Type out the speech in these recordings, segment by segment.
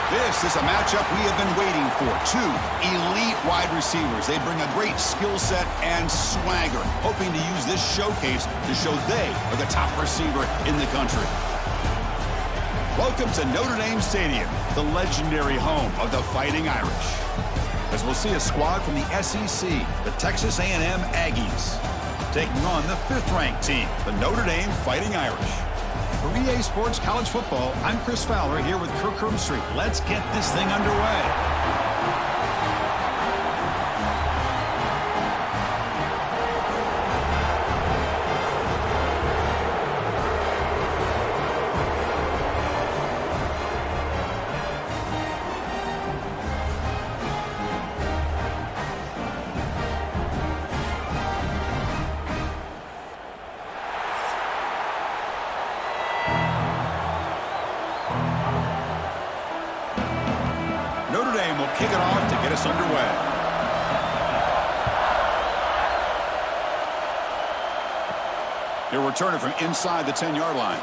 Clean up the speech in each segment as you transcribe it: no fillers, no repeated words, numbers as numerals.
This is a matchup we have been waiting for. Two elite wide receivers. They bring a great skill set and swagger, hoping to use this showcase to show they are the top receiver in the country. Welcome to Notre Dame Stadium, the legendary home of the Fighting Irish. As we'll see a squad from the SEC, the Texas A&M Aggies, taking on the 5th-ranked team, the Notre Dame Fighting Irish. For EA Sports College Football, I'm Chris Fowler here with Kirk Street. Let's get this thing underway. Notre Dame will kick it off to get us underway. He'll return it from inside the 10-yard line.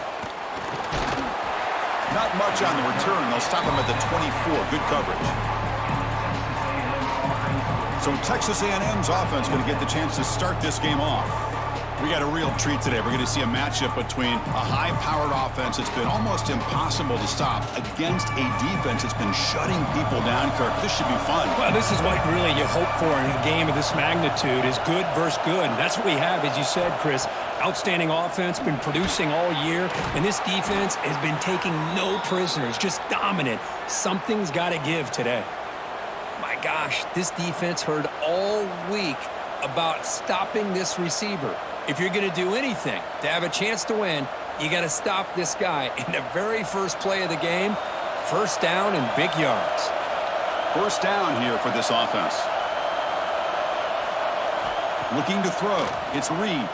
Not much on the return. They'll stop him at the 24. Good coverage. So Texas A&M's offense going to get the chance to start this game off. We got a real treat today. We're going to see a matchup between a high-powered offense that's been almost impossible to stop against a defense that's been shutting people down, Kirk. This should be fun. Well, this is what really you hope for in a game of this magnitude is good versus good. And that's what we have, as you said, Chris. Outstanding offense, been producing all year. And this defense has been taking no prisoners, just dominant. Something's got to give today. My gosh, this defense heard all week about stopping this receiver. If you're going to do anything to have a chance to win, you got to stop this guy. In the very first play of the game, first down and big yards. First down here for this offense. Looking to throw. It's Reed.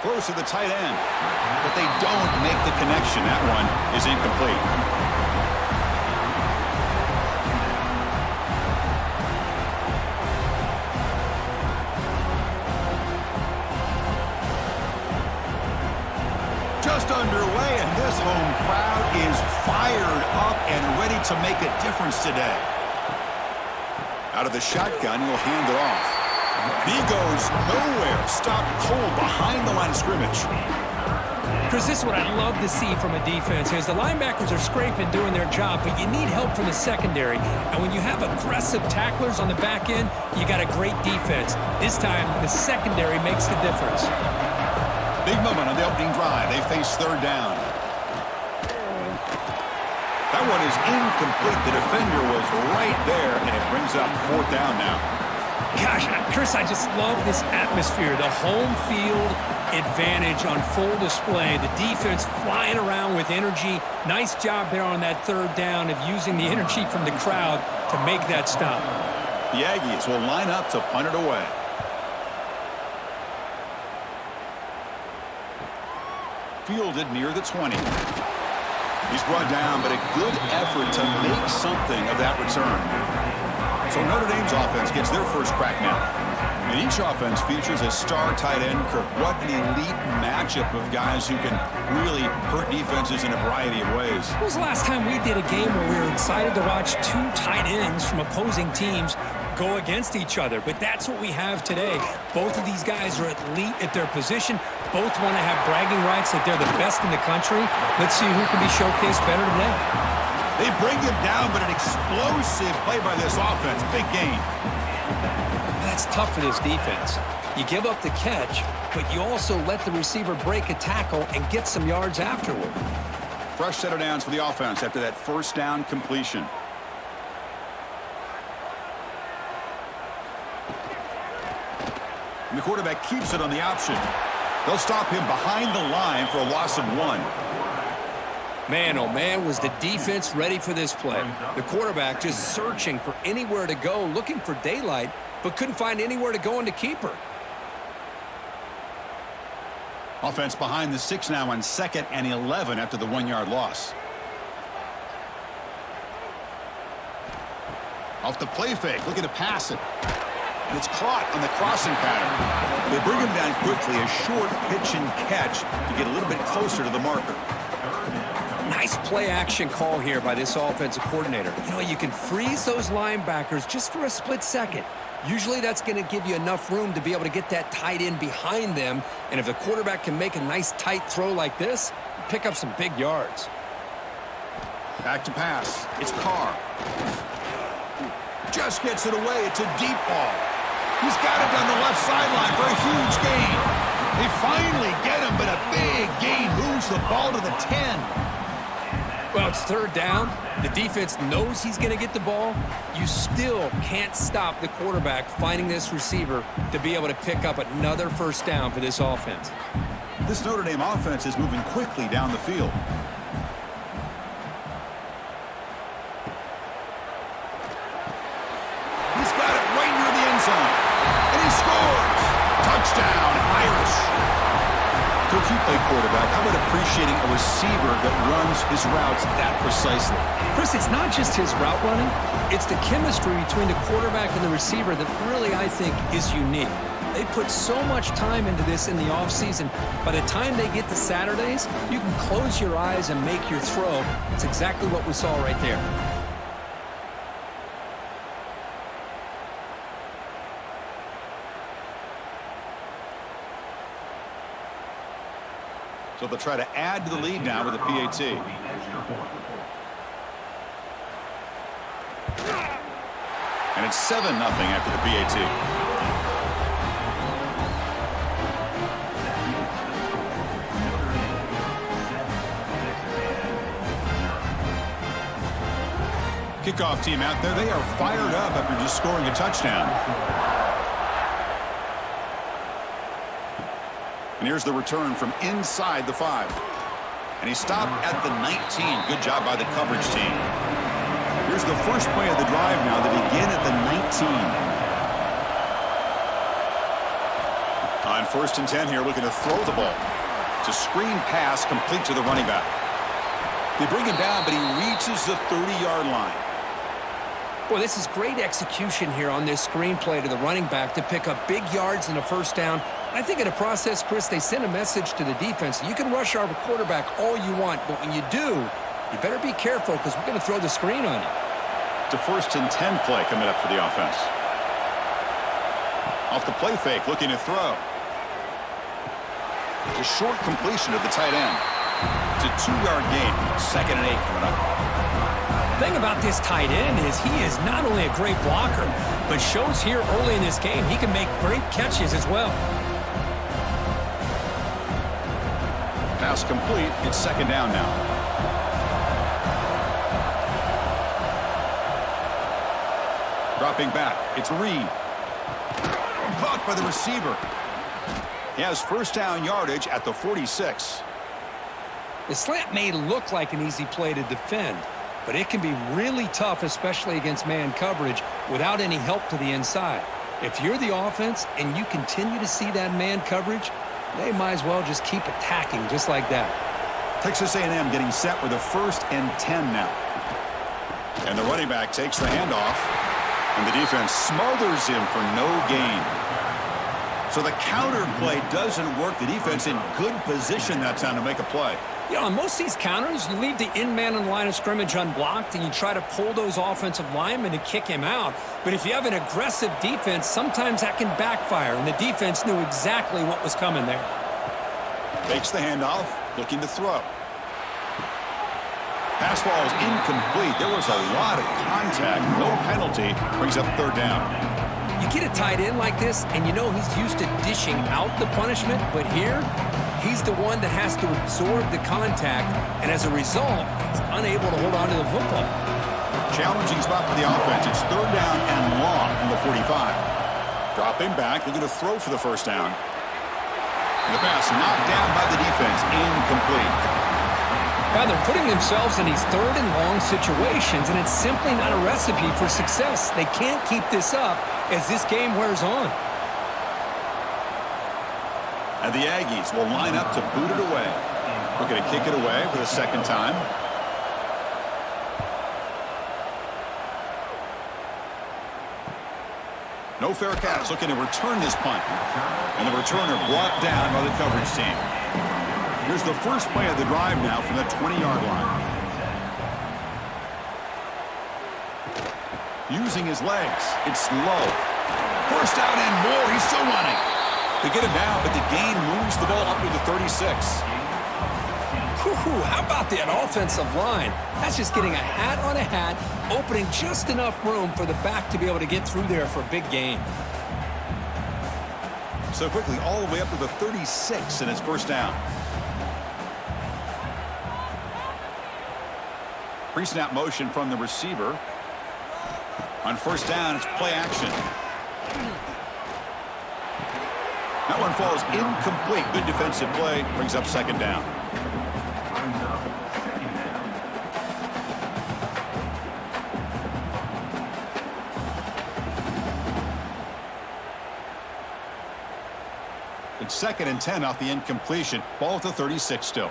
Throws to the tight end. But they don't make the connection. That one is incomplete. Just underway, and this home crowd is fired up and ready to make a difference today. Out of the shotgun, he'll hand it off. He goes nowhere. Stopped cold behind the line of scrimmage. Chris, this is what I love to see from a defense is the linebackers are scraping, doing their job, but you need help from the secondary. And when you have aggressive tacklers on the back end, you got a great defense. This time, the secondary makes the difference. Big moment on the opening drive. They face third down. That one is incomplete. The defender was right there, and it brings up fourth down now. Gosh, Chris, I just love this atmosphere. The home field advantage on full display. The defense flying around with energy. Nice job there on that third down of using the energy from the crowd to make that stop. The Aggies will line up to punt it away. Fielded near the 20. He's brought down, but a good effort to make something of that return. So Notre Dame's offense gets their first crack now. And each offense features a star tight end, Kirk. What an elite matchup of guys who can really hurt defenses in a variety of ways. When was the last time we did a game where we were excited to watch two tight ends from opposing teams go against each other? But that's what we have today. Both of these guys are elite at their position. Both want to have bragging rights that they're the best in the country. Let's see who can be showcased better today. They bring him down, but an explosive play by this offense. Big gain. That's tough for this defense. You give up the catch, but you also let the receiver break a tackle and get some yards afterward. Fresh set of downs for the offense after that first down completion. And the quarterback keeps it on the option. They'll stop him behind the line for a loss of 1. Man, oh man, was the defense ready for this play. The quarterback just searching for anywhere to go, looking for daylight, but couldn't find anywhere to go in the keeper. Offense behind the 6 now on 2nd and 11 after the 1-yard loss. Off the play fake, looking to pass it. And it's caught on the crossing pattern. They bring him down quickly, a short pitch and catch to get a little bit closer to the marker. Nice play action call here by this offensive coordinator. You know, you can freeze those linebackers just for a split second. Usually that's going to give you enough room to be able to get that tight end behind them. And if the quarterback can make a nice tight throw like this, pick up some big yards. Back to pass. It's Carr. Just gets it away. It's a deep ball. He's got it down the left sideline for a huge gain. They finally get him, but a big gain moves the ball to the 10. Well, it's third down. The defense knows he's going to get the ball. You still can't stop the quarterback finding this receiver to be able to pick up another first down for this offense. This Notre Dame offense is moving quickly down the field. He's got it right near the end zone. And he scores! Touchdown, Irish! Coach, you play quarterback. How about appreciating a receiver that runs his routes that precisely? Chris, it's not just his route running. It's the chemistry between the quarterback and the receiver that really, I think, is unique. They put so much time into this in the offseason. By the time they get to Saturdays, you can close your eyes and make your throw. It's exactly what we saw right there. So they'll try to add to the lead now with a PAT. And it's 7-0 after the PAT. Kickoff team out there. They are fired up after just scoring a touchdown. And here's the return from inside the 5. And he stopped at the 19. Good job by the coverage team. Here's the first play of the drive now. They begin at the 19. On 1st and 10 here, looking to throw the ball. It's a screen pass complete to the running back. They bring him down, but he reaches the 30-yard line. Boy, this is great execution here on this screen play to the running back to pick up big yards and a first down. I think in the process, Chris, they send a message to the defense. You can rush our quarterback all you want, but when you do, you better be careful because we're going to throw the screen on you. It's a 1st and 10 play coming up for the offense. Off the play fake, looking to throw. It's a short completion to the tight end. It's a 2-yard gain. 2nd and 8 coming up. The thing about this tight end is he is not only a great blocker, but shows here early in this game he can make great catches as well. Pass complete. It's 2nd down now. Dropping back. It's Reed. Caught by the receiver. He has first down yardage at the 46. The slant may look like an easy play to defend, but it can be really tough, especially against man coverage, without any help to the inside. If you're the offense and you continue to see that man coverage, they might as well just keep attacking just like that. Texas A&M getting set with a 1st and 10 now. And the running back takes the handoff, and the defense smothers him for no gain. So the counter play doesn't work. The defense in good position that time to make a play. You know, on most of these counters, you leave the in man on the line of scrimmage unblocked, and you try to pull those offensive linemen to kick him out. But if you have an aggressive defense, sometimes that can backfire, and the defense knew exactly what was coming there. Takes the handoff, looking to throw. Pass ball is incomplete. There was a lot of contact. No penalty. Brings up 3rd down. You get a tight end like this, and you know he's used to dishing out the punishment, but here, he's the one that has to absorb the contact, and as a result, he's unable to hold on to the football. Challenging spot for the offense. It's 3rd down and long from the 45. Dropping back, looking to throw for the first down. And the pass knocked down by the defense. Incomplete. Now they're putting themselves in these 3rd and long situations, and it's simply not a recipe for success. They can't keep this up as this game wears on. And the Aggies will line up to boot it away. Looking to kick it away for the 2nd time. No fair catch. Looking to return this punt. And the returner brought down by the coverage team. Here's the first play of the drive now from the 20-yard line. using his legs. It's low. First down and more. He's still running. They get him down, but the gain moves the ball up to the 36. How about that offensive line? That's just getting a hat on a hat, opening just enough room for the back to be able to get through there for a big gain. So quickly, all the way up to the 36, and it's first down. Pre-snap motion from the receiver. On first down, it's play action. That one falls incomplete. Good defensive play. Brings up second down. It's 2nd and 10 off the incompletion. Ball at the 36 still.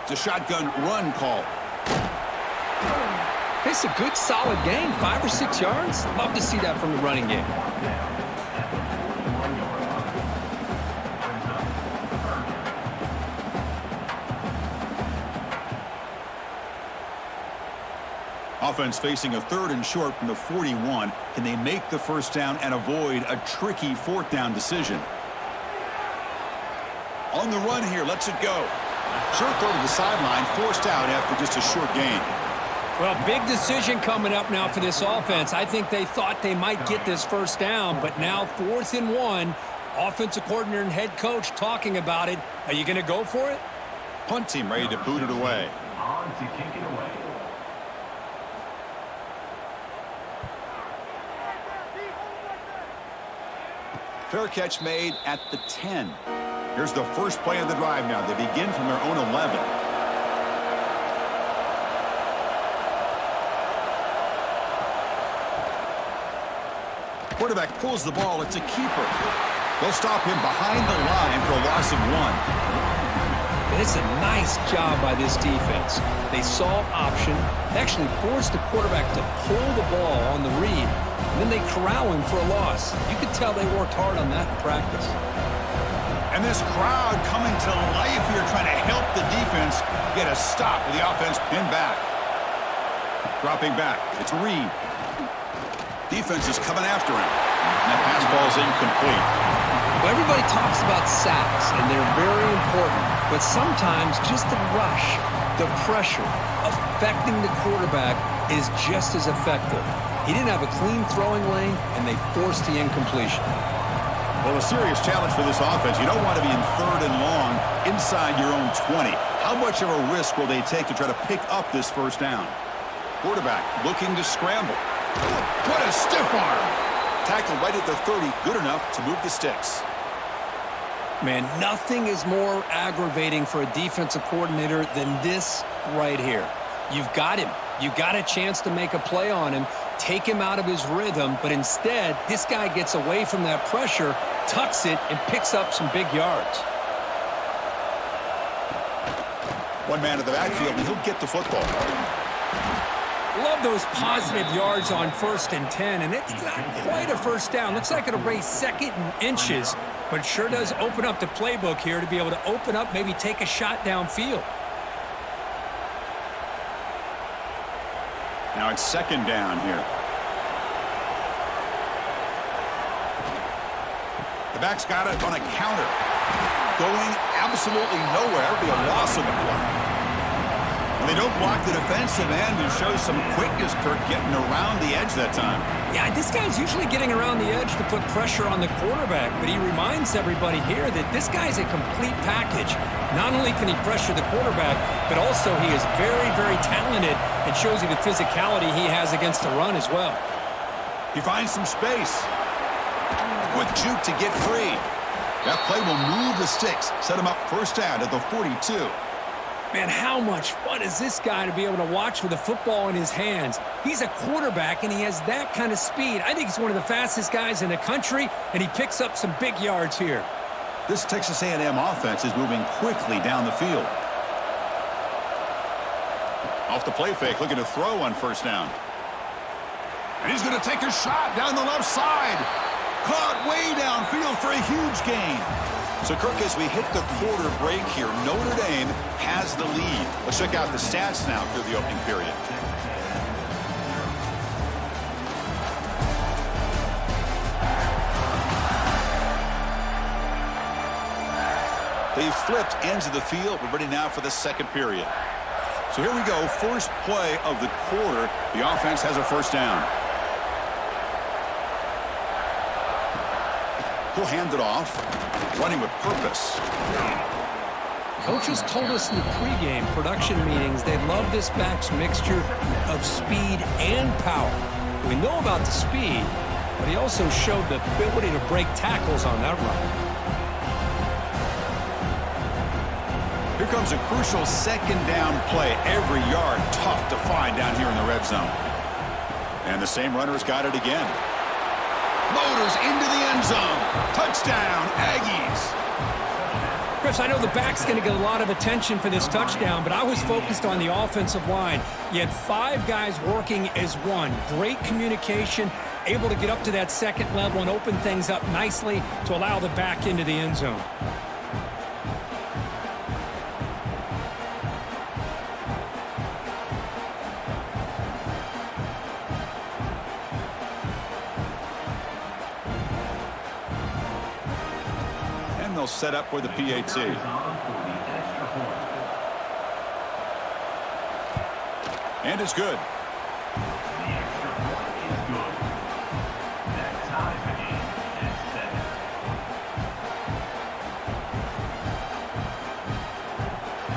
It's a shotgun run call. It's a good, solid gain. 5 or 6 yards. Love to see that from the running game. Offense facing a 3rd and short from the 41. Can they make the first down and avoid a tricky 4th down decision? On the run here, lets it go. Short throw to the sideline, forced out after just a short gain. Well, big decision coming up now for this offense. I think they thought they might get this first down, but now 4th and 1. Offensive coordinator and head coach talking about it. Are you going to go for it? Punt team ready to boot it away. On to kick it away. Fair catch made at the 10. Here's the first play of the drive now. They begin from their own 11. Quarterback pulls the ball. It's a keeper. They'll stop him behind the line for a loss of 1. It's a nice job by this defense. They saw option. They actually forced the quarterback to pull the ball on the read, and then they corral him for a loss. You could tell they worked hard on that in practice. And this crowd coming to life here, trying to help the defense get a stop with the offense pinned back. Dropping back. It's Reed. Defense is coming after him. And that pass falls incomplete. Well, everybody talks about sacks, and they're very important. But sometimes just the rush, the pressure, affecting the quarterback is just as effective. He didn't have a clean throwing lane, and they forced the incompletion. Well, a serious challenge for this offense. You don't want to be in 3rd and long inside your own 20. How much of a risk will they take to try to pick up this first down? Quarterback looking to scramble. What a stiff arm. Tackled right at the 30. Good enough to move the sticks. Man, nothing is more aggravating for a defensive coordinator than this right here. You've got him. You've got a chance to make a play on him, take him out of his rhythm, but instead, this guy gets away from that pressure, tucks it, and picks up some big yards. One man in the backfield, and he'll get the football. Love those positive yards on 1st and 10, and it's not quite a first down. Looks like it'll raise 2nd and inches, but it sure does open up the playbook here to be able to open up, maybe take a shot downfield. Now it's 2nd down here. The back's got it on a counter. Going absolutely nowhere. It'll be a loss of the play. And they don't block the defensive end and show some quickness, Kirk, getting around the edge that time. Yeah, this guy's usually getting around the edge to put pressure on the quarterback, but he reminds everybody here that this guy's a complete package. Not only can he pressure the quarterback, but also he is very, very talented and shows you the physicality he has against the run as well. He finds some space. Quick juke to get free. That play will move the sticks, set him up first down at the 42. Man, how much fun is this guy to be able to watch with a football in his hands? He's a quarterback, and he has that kind of speed. I think he's one of the fastest guys in the country, and he picks up some big yards here. This Texas A&M offense is moving quickly down the field. Off the play fake, looking to throw on first down. And he's going to take a shot down the left side. Caught way downfield for a huge gain. So, Kirk, as we hit the quarter break here, Notre Dame has the lead. Let's check out the stats now through the opening period. They've flipped ends of the field. We're ready now for the second period. So here we go. First play of the quarter. The offense has a first down. He'll hand it off. Running with purpose. Coaches told us in the pregame production meetings they love this back's mixture of speed and power. We know about the speed, but he also showed the ability to break tackles on that run. Here comes a crucial second down play. Every yard tough to find down here in the red zone. And the same runner's got it again. Motors into the end zone. Touchdown, Aggies. Chris, I know the back's going to get a lot of attention for this touchdown, but I was focused on the offensive line. You had 5 guys working as one. Great communication, able to get up to that second level and open things up nicely to allow the back into the end zone. They'll set up with the PAT. And it's good. The extra point is good. That ties the game at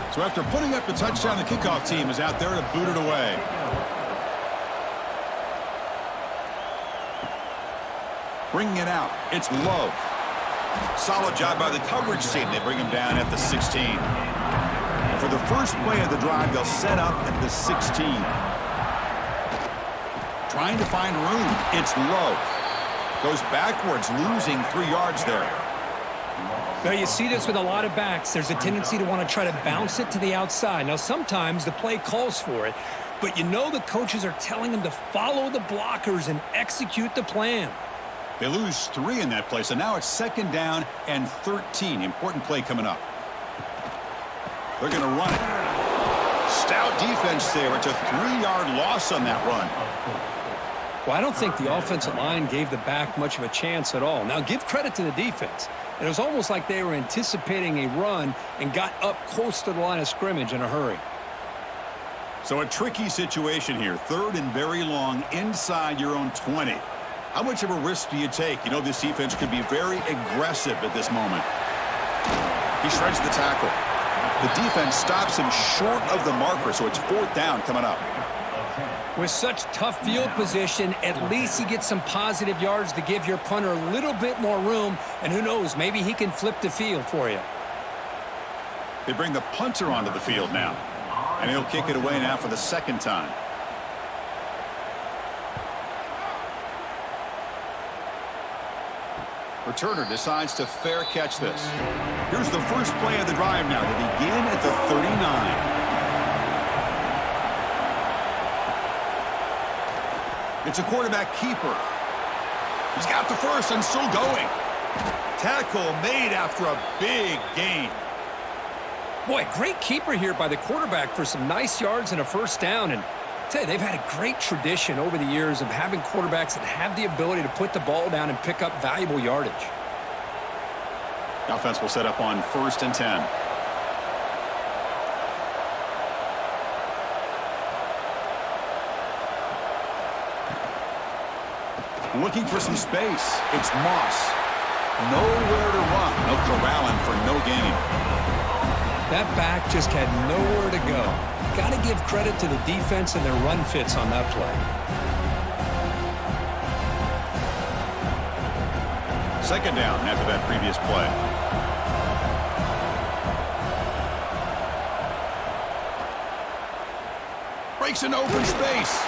7. So after putting up the touchdown, the kickoff team is out there to boot it away. Bringing it out. It's Love. Solid job by the coverage team. They bring him down at the 16. And for the first play of the drive, they'll set up at the 16. Trying to find room. It's Love. Goes backwards, losing 3 yards there. Now, you see this with a lot of backs. There's a tendency to want to try to bounce it to the outside. Now, sometimes the play calls for it, but you know the coaches are telling them to follow the blockers and execute the plan. They lose 3 in that play, so now it's second down and 13. Important play coming up. They're going to run it. Stout defense there. It's a 3-yard loss on that run. Well, I don't think the offensive line gave the back much of a chance at all. Now, give credit to the defense. It was almost like they were anticipating a run and got up close to the line of scrimmage in a hurry. So a tricky situation here. 3rd and very long inside your own 20. How much of a risk do you take? You know this defense could be very aggressive at this moment. He shreds the tackle. The defense stops him short of the marker, so it's 4th down coming up. With such tough field position, at least you get some positive yards to give your punter a little bit more room, and who knows, maybe he can flip the field for you. They bring the punter onto the field now, and he'll kick it away now for the 2nd time. Returner decides to fair catch this. Here's the first play of the drive now. They begin at the 39. It's a quarterback keeper. He's got the first and still going. Tackle made after a big gain. Boy, great keeper here by the quarterback for some nice yards and a first down. And I tell you, they've had a great tradition over the years of having quarterbacks that have the ability to put the ball down and pick up valuable yardage. The offense will set up on 1st and 10. Looking for some space. It's Moss. Nowhere to run. No corralling for no gain. That back just had nowhere to go. Got to give credit to the defense and their run fits on that play. 2nd down after that previous play. Breaks an open space.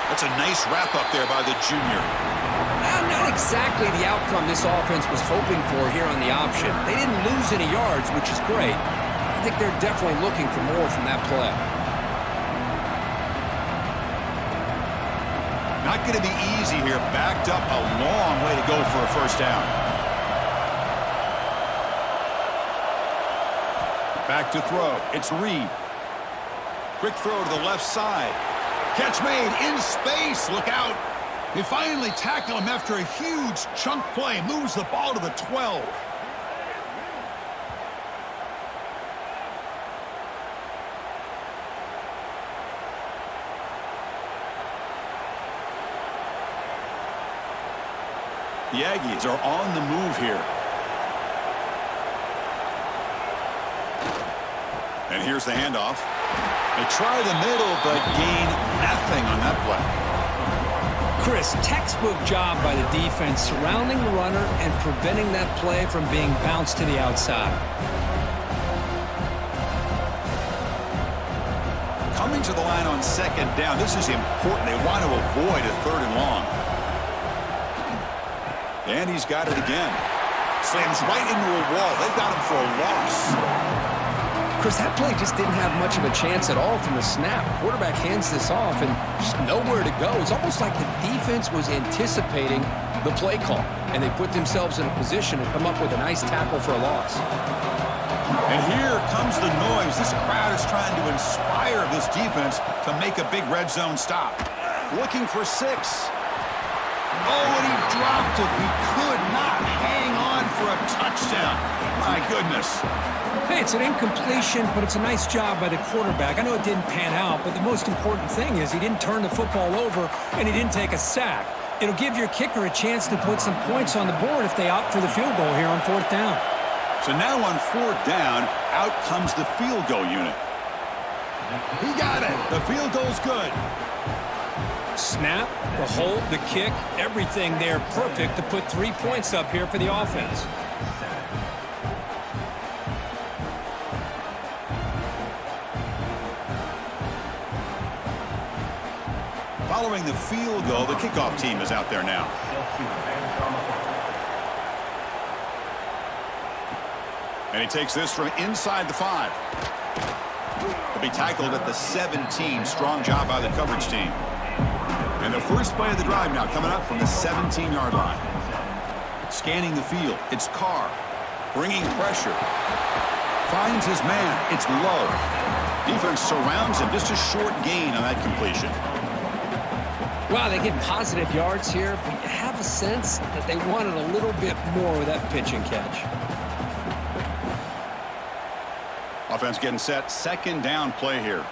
That's a nice wrap up there by the junior. Not exactly the outcome this offense was hoping for here on the option. They didn't lose any yards, which is great. I think they're definitely looking for more from that play. Not going to be easy here. Backed up a long way to go for a first down. Back to throw. It's Reed. Quick throw to the left side. Catch made in space. Look out. They finally tackle him after a huge chunk play. Moves the ball to the 12. The Aggies are on the move here. And here's the handoff. They try the middle, but gain nothing on that play. Chris, textbook job by the defense surrounding the runner and preventing that play from being bounced to the outside. Coming to the line on second down, this is important. They want to avoid a 3rd and long. And he's got it again. Slams right into a wall. They've got him for a loss. Chris, that play just didn't have much of a chance at all from the snap. Quarterback hands this off and just nowhere to go. It's almost like the defense was anticipating the play call, and they put themselves in a position to come up with a nice tackle for a loss. And here comes the noise. This crowd is trying to inspire this defense to make a big red zone stop. Looking for 6. Oh, and he dropped it. He could not hang on for a touchdown. My goodness. Hey, it's an incompletion, but it's a nice job by the quarterback. I know it didn't pan out, but the most important thing is he didn't turn the football over and he didn't take a sack. It'll give your kicker a chance to put some points on the board if they opt for the field goal here on 4th down. So now on 4th down, out comes the field goal unit. He got it. The field goal's good. Snap, the hold, the kick, everything there perfect to put 3 points up here for the offense. Following the field goal, the kickoff team is out there now. And he takes this from inside the 5. He'll be tackled at the 17. Strong job by the coverage team. And the first play of the drive now coming up from the 17-yard line. Scanning the field. It's Carr. Bringing pressure. Finds his man. It's low. Defense surrounds him. Just a short gain on that completion. Wow, they get positive yards here, but you have a sense that they wanted a little bit more with that pitch and catch. Offense getting set. 2nd down play here.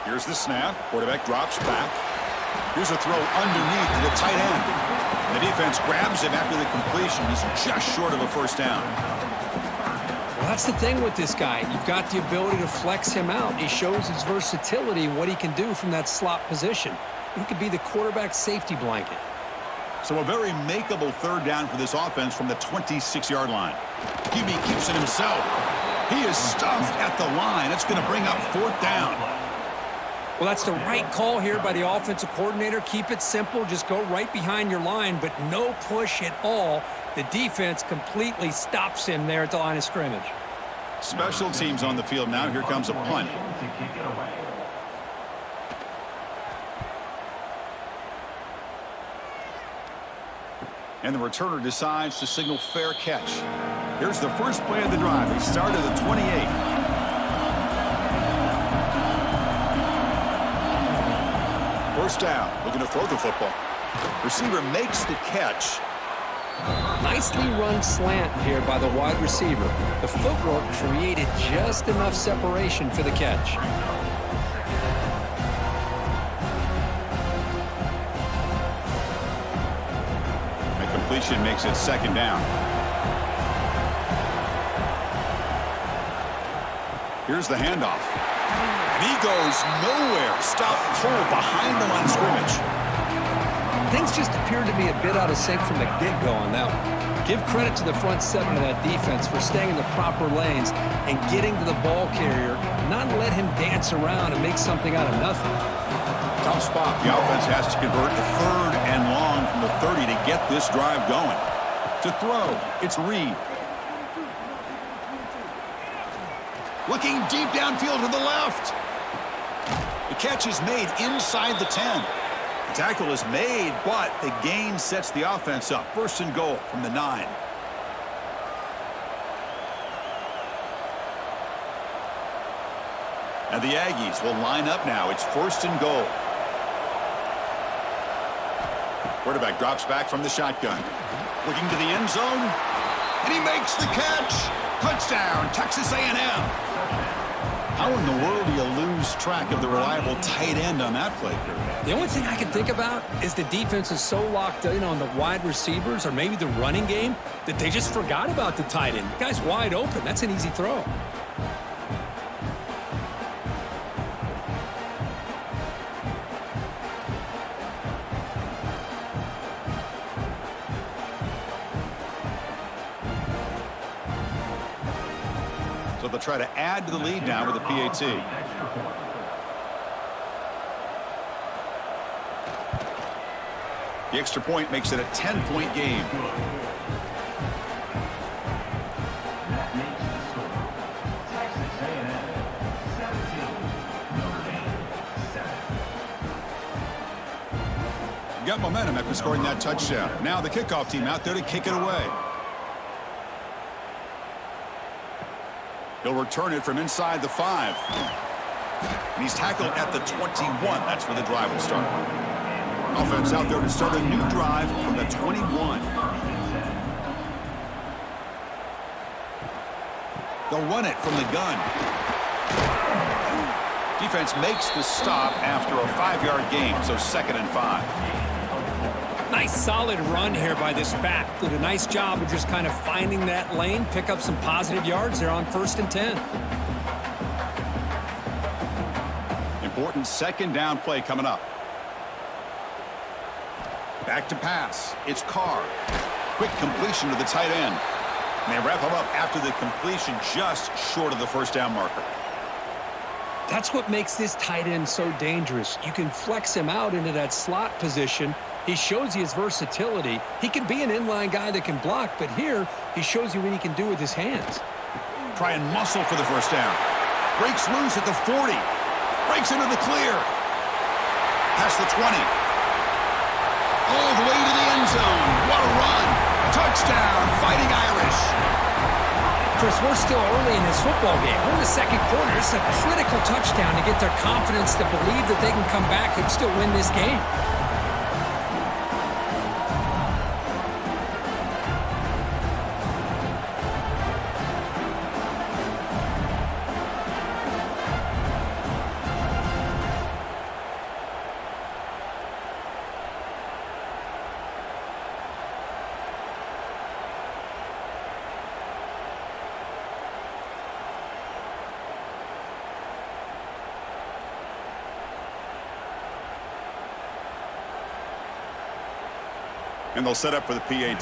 Here's the snap. Quarterback drops back. Here's a throw underneath to the tight end. The defense grabs him after the completion. He's just short of a 1st down. Well, that's the thing with this guy. You've got the ability to flex him out. He shows his versatility and what he can do from that slot position. He could be the quarterback safety blanket. So a very makeable 3rd down for this offense from the 26-yard line. QB keeps it himself. He is stuffed at the line. It's going to bring up 4th down. Well, that's the right call here by the offensive coordinator. Keep it simple. Just go right behind your line, but no push at all. The defense completely stops him there at the line of scrimmage. Special teams on the field now. Here comes a punt. And the returner decides to signal fair catch. Here's the first play of the drive. They start at the 28. First down, looking to throw the football. Receiver makes the catch. Nicely run slant here by the wide receiver. The footwork created just enough separation for the catch. The completion makes it 2nd down. Here's the handoff. And he goes nowhere. Stop cold behind the line of scrimmage. Things just appeared to be a bit out of sync from the get-go on that one. Give credit to the front 7 of that defense for staying in the proper lanes and getting to the ball carrier, not let him dance around and make something out of nothing. Tough spot. The offense has to convert the 3rd and long from the 30 to get this drive going. To throw, it's Reed. Looking deep downfield to the left. The catch is made inside the 10. The tackle is made, but the gain sets the offense up. First and goal from the 9. And the Aggies will line up now. It's first and goal. Quarterback drops back from the shotgun. Looking to the end zone. And he makes the catch. Touchdown, Texas A&M. How in the world do you lose track of the reliable tight end on that play, Kurt? The only thing I can think about is the defense is so locked in on the wide receivers or maybe the running game that they just forgot about the tight end. The guy's wide open. That's an easy throw. So they'll try to add to the lead now with a PAT. The extra point makes it a 10-point game. That makes the score. Texas A&M 17, Notre Dame 7. Got momentum after scoring that touchdown. Now the kickoff team out there to kick it away. He'll return it from inside the 5. And he's tackled at the 21. That's where the drive will start. Offense out there to start a new drive from the 21. They'll run it from the gun. Defense makes the stop after a 5-yard gain, so 2nd and 5. Nice solid run here by this back. Did a nice job of just kind of finding that lane, pick up some positive yards there on 1st and 10. Important 2nd down play coming up. Back to pass. It's Carr. Quick completion to the tight end. And they wrap him up after the completion just short of the 1st down marker. That's what makes this tight end so dangerous. You can flex him out into that slot position. He shows you his versatility. He can be an inline guy that can block, but here he shows you what he can do with his hands. Try and muscle for the 1st down. Breaks loose at the 40. Breaks into the clear. Past the 20. All the way to the end zone. What a run. Touchdown, Fighting Irish. Chris, we're still early in this football game. We're in the 2nd quarter. It's a critical touchdown to get their confidence to believe that they can come back and still win this game. And they'll set up for the PAT.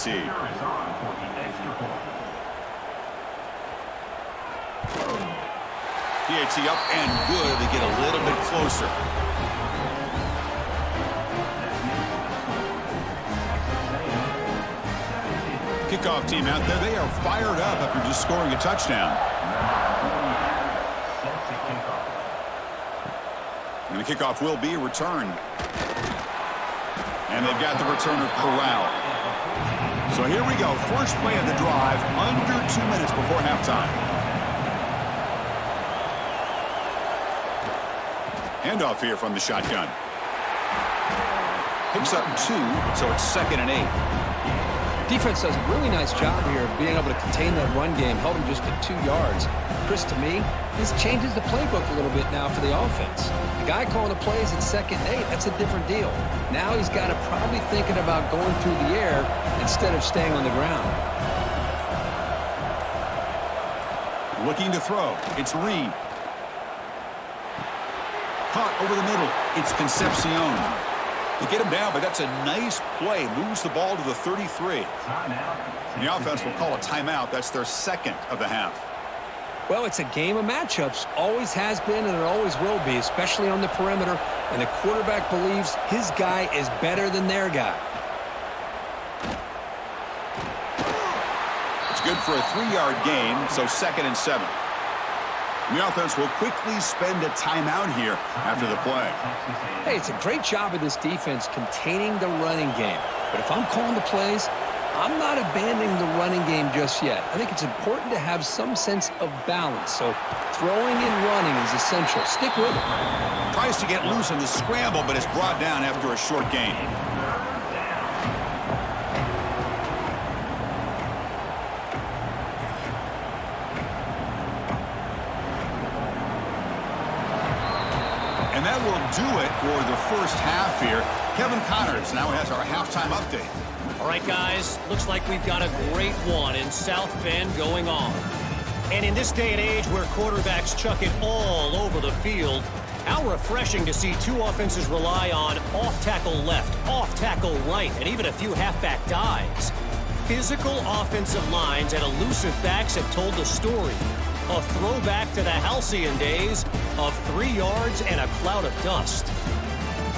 PAT up and good. They get a little bit closer. Kickoff team out there. They are fired up after just scoring a touchdown. And the kickoff will be returned. And they've got the returner corralled. So here we go. First play of the drive, under 2 minutes before halftime. Handoff here from the shotgun. Picks up 2, so it's 2nd and 8. Defense does a really nice job here of being able to contain that run game, held them just to 2 yards. Chris, to me, this changes the playbook a little bit now for the offense. The guy calling the plays at 2nd and 8, that's a different deal. Now he's got to probably thinking about going through the air instead of staying on the ground. Looking to throw. It's Reed. Caught over the middle. It's Concepcion. They get him down, but that's a nice play. Moves the ball to the 33. And the offense will call a timeout. That's their 2nd of the half. Well, it's a game of matchups. Always has been and it always will be, especially on the perimeter. And the quarterback believes his guy is better than their guy. It's good for a 3-yard gain, so 2nd and 7. The offense will quickly spend a timeout here after the play. Hey, it's a great job of this defense containing the running game. But if I'm calling the plays, I'm not abandoning the running game just yet. I think it's important to have some sense of balance. So throwing and running is essential. Stick with it. Tries to get loose in the scramble, but is brought down after a short gain. And that will do it for the first half here. Kevin Connors now has our halftime update. All right, guys, looks like we've got a great one in South Bend going on. And in this day and age where quarterbacks chuck it all over the field, how refreshing to see two offenses rely on off-tackle left, off-tackle right, and even a few halfback dives. Physical offensive lines and elusive backs have told the story. A throwback to the halcyon days of 3 yards and a cloud of dust.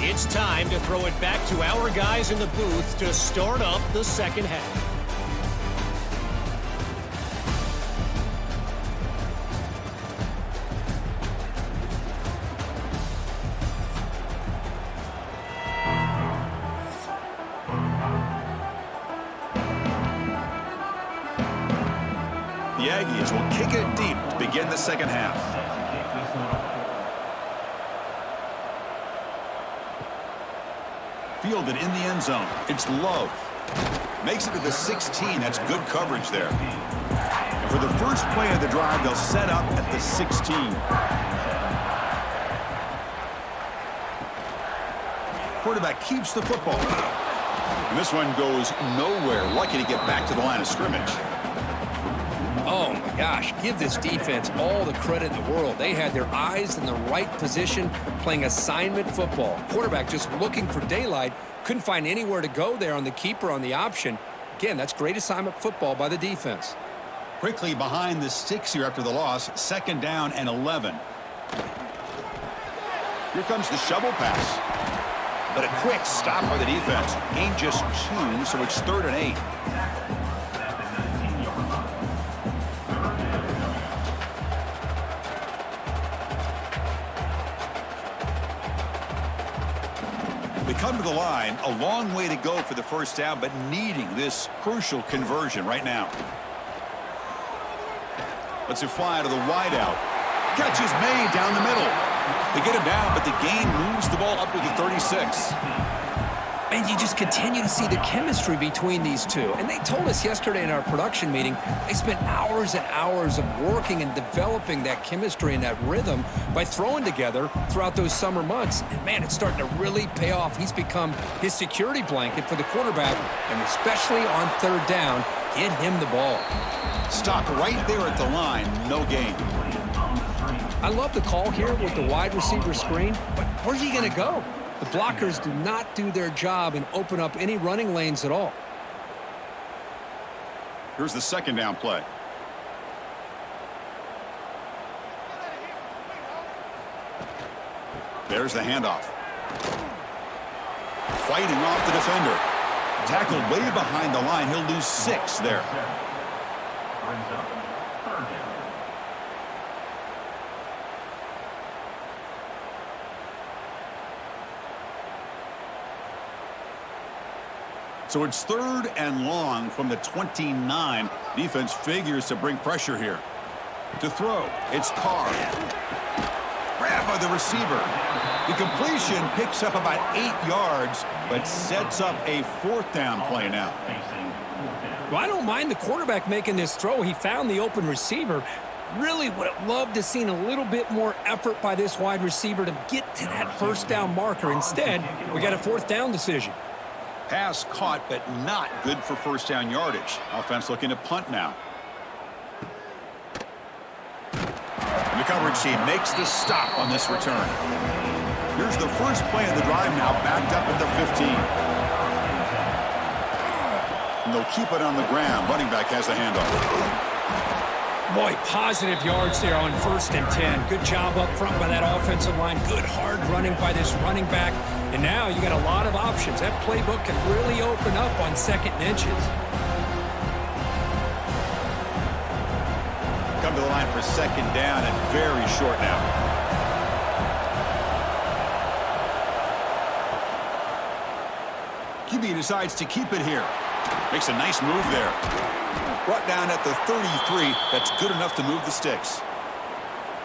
It's time to throw it back to our guys in the booth to start up the second half. The Aggies will kick it deep to begin the second half. Fielded in the end zone. It's Love. Makes it to the 16. That's good coverage there. And for the first play of the drive, they'll set up at the 16. Quarterback keeps the football. And this one goes nowhere. Lucky to get back to the line of scrimmage. Oh, my gosh. Give this defense all the credit in the world. They had their eyes in the right position playing assignment football. Quarterback just looking for daylight. Couldn't find anywhere to go there on the keeper on the option. Again, that's great assignment football by the defense. Quickly behind the sticks here after the loss. 2nd down and 11. Here comes the shovel pass. But a quick stop by the defense. Gain just 2, so it's 3rd and 8. They come to the line, a long way to go for the first down, but needing this crucial conversion right now. Lets it fly to the wideout. Catch is made down the middle. They get him down, but the gain moves the ball up to the 36. And you just continue to see the chemistry between these two. And they told us yesterday in our production meeting, they spent hours and hours of working and developing that chemistry and that rhythm by throwing together throughout those summer months. And, man, it's starting to really pay off. He's become his security blanket for the quarterback, and especially on 3rd down, get him the ball. Stopped right there at the line, no gain. I love the call here with the wide receiver screen, but where's he going to go? The blockers do not do their job and open up any running lanes at all. Here's the 2nd down play. There's the handoff. Fighting off the defender. Tackled way behind the line. He'll lose 6 there. Brings up 3rd down. So it's 3rd and long from the 29. Defense figures to bring pressure here. To throw, it's Carr. Grabbed by the receiver. The completion picks up about 8 yards, but sets up a 4th down play now. Well, I don't mind the quarterback making this throw. He found the open receiver. Really would have loved to seen a little bit more effort by this wide receiver to get to that 1st down marker. Instead, we got a 4th down decision. Pass caught, but not good for 1st down yardage. Offense looking to punt now. And the coverage team makes the stop on this return. Here's the first play of the drive now, backed up at the 15. And they'll keep it on the ground. Running back has the handoff. Boy, positive yards there on 1st and 10. Good job up front by that offensive line. Good hard running by this running back. And now you got a lot of options. That playbook can really open up on 2nd and inches. come to the line for second down and very short now. QB decides to keep it here. Makes a nice move there. Brought down at the 33. That's good enough to move the sticks.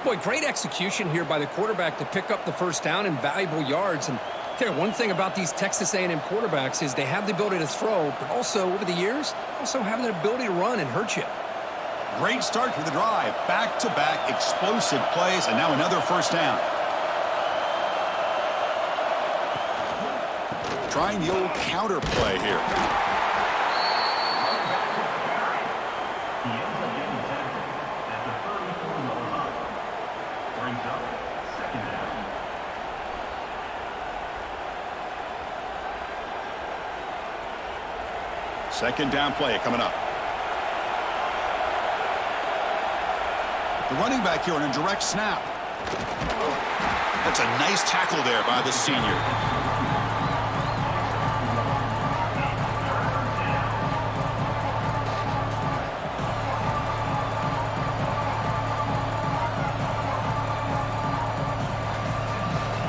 Boy, great execution here by the quarterback to pick up the first down and valuable yards. And one thing about these Texas A&M quarterbacks is they have the ability to throw, but also over the years, also have the ability to run and hurt you. Great start to the drive. Back-to-back explosive plays, and now another first down. Trying the old counter play here. He ends up getting tackled at the 34-yard line. Brings up second down. Second down play coming up. The running back here on a direct snap. That's a nice tackle there by the senior.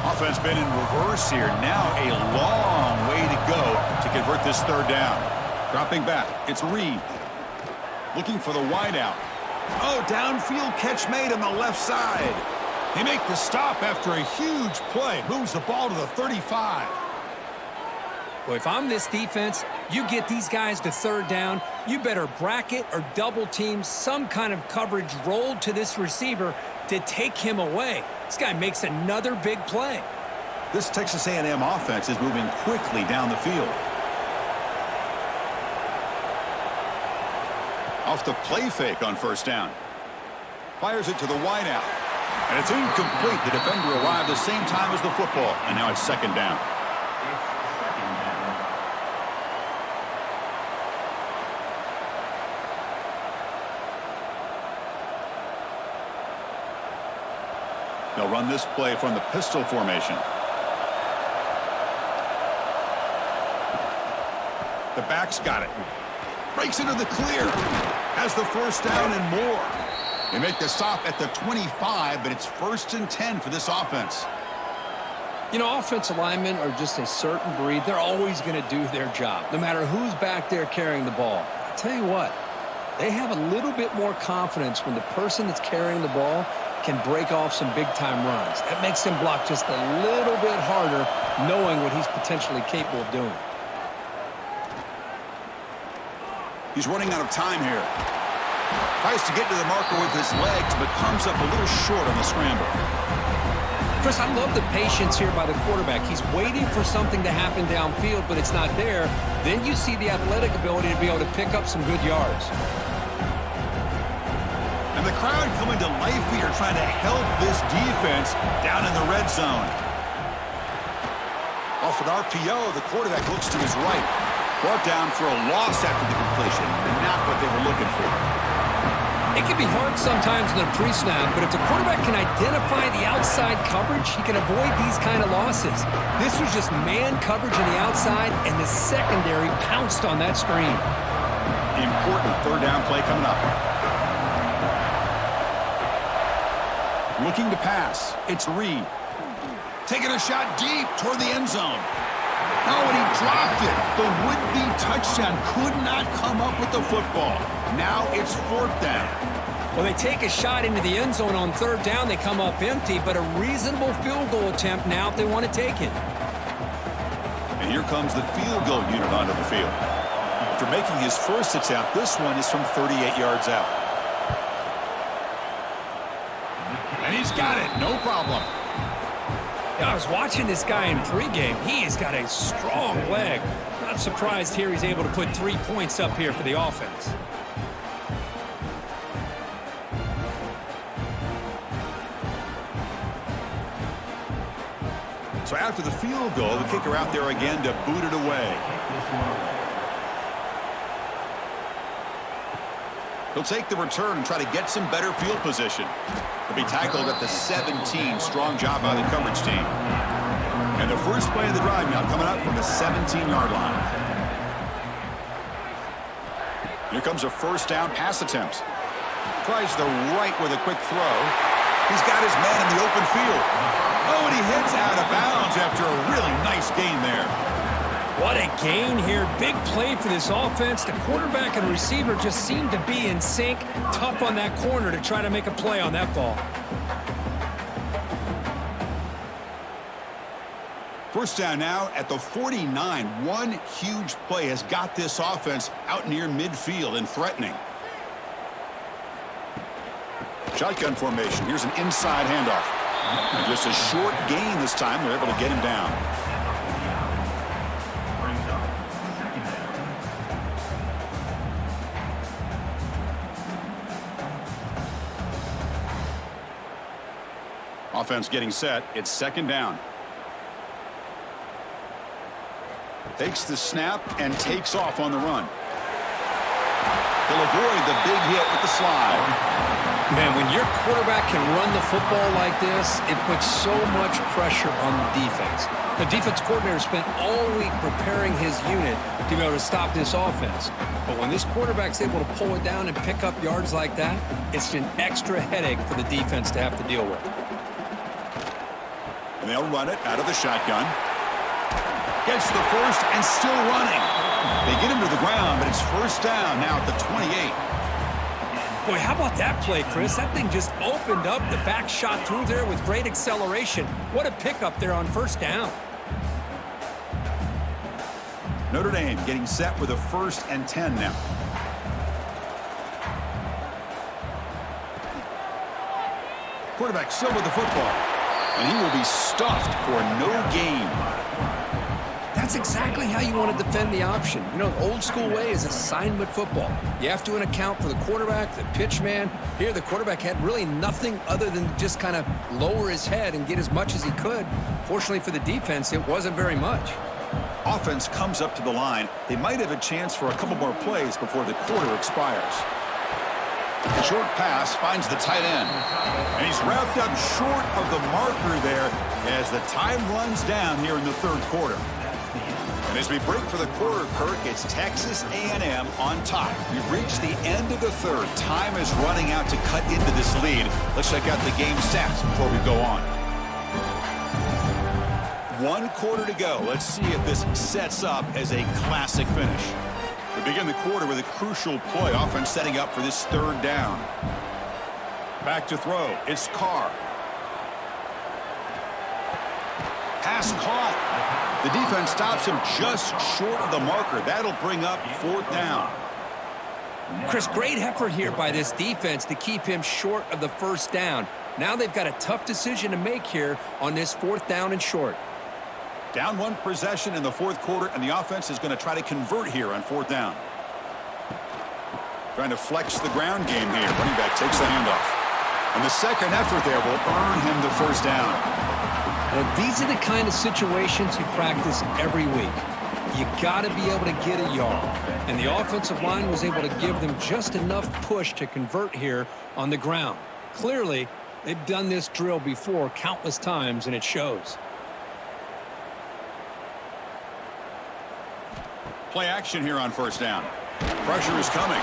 Offense been in reverse here. Now a long way to go to convert this third down. Dropping back, it's Reed. Looking for the wideout. Oh, downfield catch made on the left side. They make the stop after a huge play. Moves the ball to the 35. Well, if I'm this defense, you get these guys to third down, you better bracket or double team some kind of coverage rolled to this receiver to take him away. This guy makes another big play. This Texas A&M offense is moving quickly down the field. Off the play fake on first down. Fires it to the wideout. And it's incomplete. The defender arrived the same time as the football. And now it's second down. They'll run this play from the pistol formation. The back's got it. Breaks into the clear. Has the first down and more. They make the stop at the 25, but it's 1st and 10 for this offense. You know, offensive linemen are just a certain breed. They're always going to do their job, no matter who's back there carrying the ball. I'll tell you what, they have a little bit more confidence when the person that's carrying the ball can break off some big-time runs. That makes him block just a little bit harder, knowing what he's potentially capable of doing. He's running out of time here. Tries to get to the marker with his legs, but comes up a little short on the scramble. Chris, I love the patience here by the quarterback. He's waiting for something to happen downfield, but it's not there. Then you see the athletic ability to be able to pick up some good yards. And the crowd coming to life here, trying to help this defense down in the red zone. Off an RPO, the quarterback looks to his right. Brought down for a loss after the completion, and not what they were looking for. It can be hard sometimes in the pre-snap, but if the quarterback can identify the outside coverage, he can avoid these kind of losses. This was just man coverage on the outside, and the secondary pounced on that screen. Important third down play coming up. Looking to pass. It's Reed. Taking a shot deep toward the end zone. Oh, and he dropped it. The would-be touchdown could not come up with the football. Now it's 4th down. Well, they take a shot into the end zone on third down. They come up empty, but a reasonable field goal attempt now if they want to take it. And here comes the field goal unit onto the field. After making his first attempt, this one is from 38 yards out. And he's got it. No problem. I was watching this guy in pregame. He has got a strong leg. Not surprised here he's able to put 3 points up here for the offense. So after the field goal, the kicker out there again to boot it away. He'll take the return and try to get some better field position. He'll be tackled at the 17. Strong job by the coverage team. And the first play of the drive now coming up from the 17-yard line. Here comes a first down pass attempt. Tries the right with a quick throw. He's got his man in the open field. Oh, and he heads out of bounds after a really nice gain there. What a gain here. Big play for this offense. The quarterback and receiver just seem to be in sync. Tough on that corner to try to make a play on that ball. First down now at the 49. One huge play has got this offense out near midfield and threatening. Shotgun formation. Here's an inside handoff. And just a short gain this time. They're able to get him down. Offense getting set. It's second down. Takes the snap and takes off on the run. He'll avoid the big hit with the slide. Man, when your quarterback can run the football like this, it puts so much pressure on the defense. The defense coordinator spent all week preparing his unit to be able to stop this offense. But when this quarterback's able to pull it down and pick up yards like that, it's an extra headache for the defense to have to deal with. And they'll run it out of the shotgun. Gets the first and still running. They get him to the ground, but it's first down now at the 28. Boy, how about that play, Chris? That thing just opened up. The back shot through there with great acceleration. What a pickup there on first down. Notre Dame getting set with a 1st and 10 now. Quarterback still with the football. And he will be stuffed for no gain. That's exactly how you want to defend the option. You know, the old school way is assignment football. You have to account for the quarterback, the pitch man. Here, the quarterback had really nothing other than just kind of lower his head and get as much as he could. Fortunately for the defense, it wasn't very much. Offense comes up to the line. They might have a chance for a couple more plays before the quarter expires. The short pass finds the tight end. And he's wrapped up short of the marker there as the time runs down here in the third quarter. And as we break for the quarter, Kirk, it's Texas A&M on top. We've reached the end of the third. Time is running out to cut into this lead. Let's check out the game stats before we go on. 1 quarter to go. Let's see if this sets up as a classic finish. We begin the quarter with a crucial play. Offense setting up for this third down. Back to throw. It's Carr. Pass caught. The defense stops him just short of the marker. That'll bring up 4th down. Chris, great effort here by this defense to keep him short of the first down. Now they've got a tough decision to make here on this 4th down and short. Down 1 possession in the 4th quarter, and the offense is going to try to convert here on 4th down. Trying to flex the ground game here. Running back takes the handoff. And the second effort there will earn him the first down. Well, these are the kind of situations you practice every week. You got to be able to get a yard. And the offensive line was able to give them just enough push to convert here on the ground. Clearly, they've done this drill before countless times, and it shows. Play action here on first down. Pressure is coming.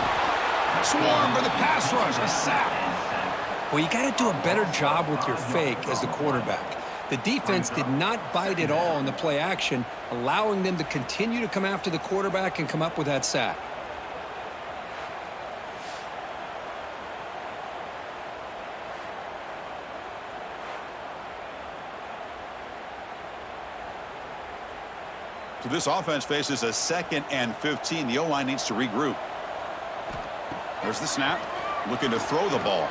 Swarm with a pass rush. A sack. Well, you got to do a better job with your fake as the quarterback. The defense did not bite at all in the play action, allowing them to continue to come after the quarterback and come up with that sack. So this offense faces a 2nd and 15. The O-line needs to regroup. There's the snap. Looking to throw the ball.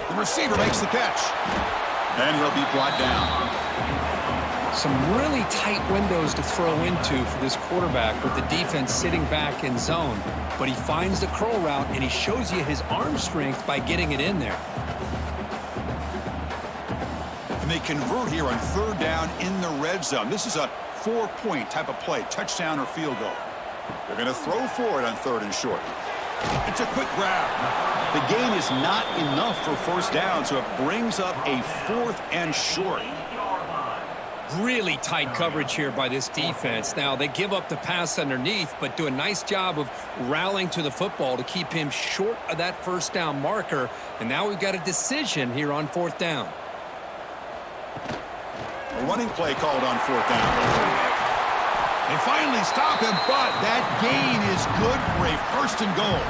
The receiver makes the catch. And he'll be brought down. Some really tight windows to throw into for this quarterback with the defense sitting back in zone. But he finds the curl route, and he shows you his arm strength by getting it in there. And they convert here on 3rd down in the red zone. This is a 4-point type of play, touchdown or field goal. They're going to throw for it on 3rd and short. It's a quick grab. The gain is not enough for first down, so it brings up a 4th and short. Really tight coverage here by this defense. Now, they give up the pass underneath, but do a nice job of rallying to the football to keep him short of that first down marker. And now we've got a decision here on 4th down. A running play called on 4th down. They finally stop him, but that gain is good for a 1st and goal.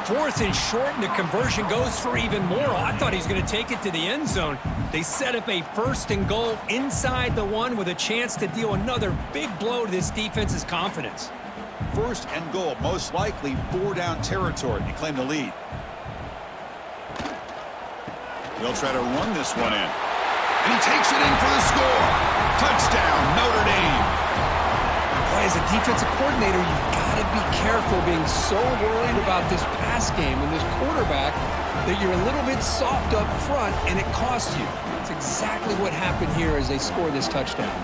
4th and short, and the conversion goes for even more. I thought he was going to take it to the end zone. They set up a 1st and goal inside the 1 with a chance to deal another big blow to this defense's confidence. 1st and goal, most likely 4-down territory to claim the lead. They'll try to run this one in. And he takes it in for the score. Touchdown, Notre Dame. Boy, as a defensive coordinator, you've got to be careful being so worried about this pass game and this quarterback that you're a little bit soft up front and it costs you. That's exactly what happened here as they score this touchdown.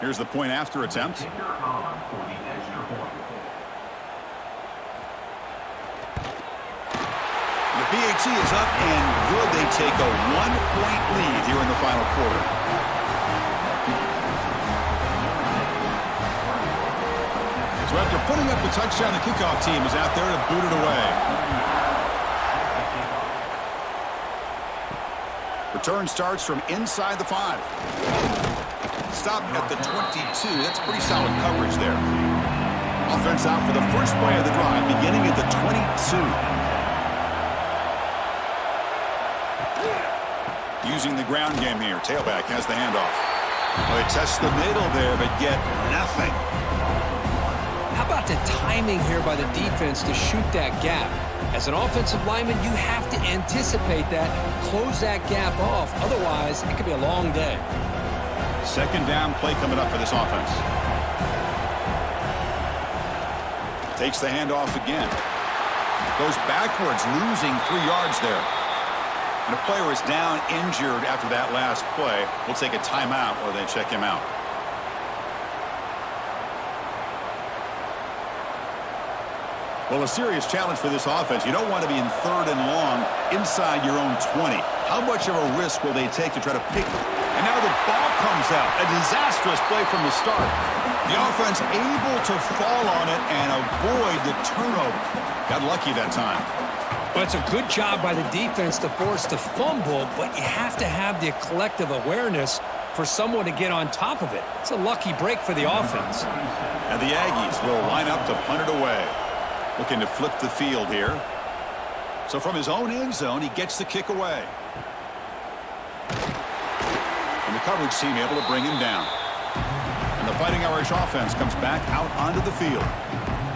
Here's the point after attempt. Kicker on for the extra point. The PAT is up and good. They take a 1-point lead here in the final quarter. So after putting up the touchdown, the kickoff team is out there to boot it away. Return starts from inside the 5. Stop at the 22. That's pretty solid coverage there. Offense out for the first play of the drive, beginning at the 22. Using the ground game here. Tailback has the handoff. Well, they test the middle there, but get nothing. How about the timing here by the defense to shoot that gap? As an offensive lineman, you have to anticipate that, close that gap off. Otherwise, it could be a long day. 2nd down play coming up for this offense. Takes the handoff again. Goes backwards, losing 3 yards there. And a player is down injured after that last play. We'll take a timeout or they check him out. Well, a serious challenge for this offense. You don't want to be in 3rd and long inside your own 20. How much of a risk will they take to try to pick them? And now the ball comes out. A disastrous play from the start. The offense able to fall on it and avoid the turnover. Got lucky that time. Well, it's a good job by the defense to force the fumble, but you have to have the collective awareness for someone to get on top of it. It's a lucky break for the offense. And the Aggies will line up to punt it away. Looking to flip the field here. So from his own end zone, he gets the kick away. And the coverage team able to bring him down. And the Fighting Irish offense comes back out onto the field.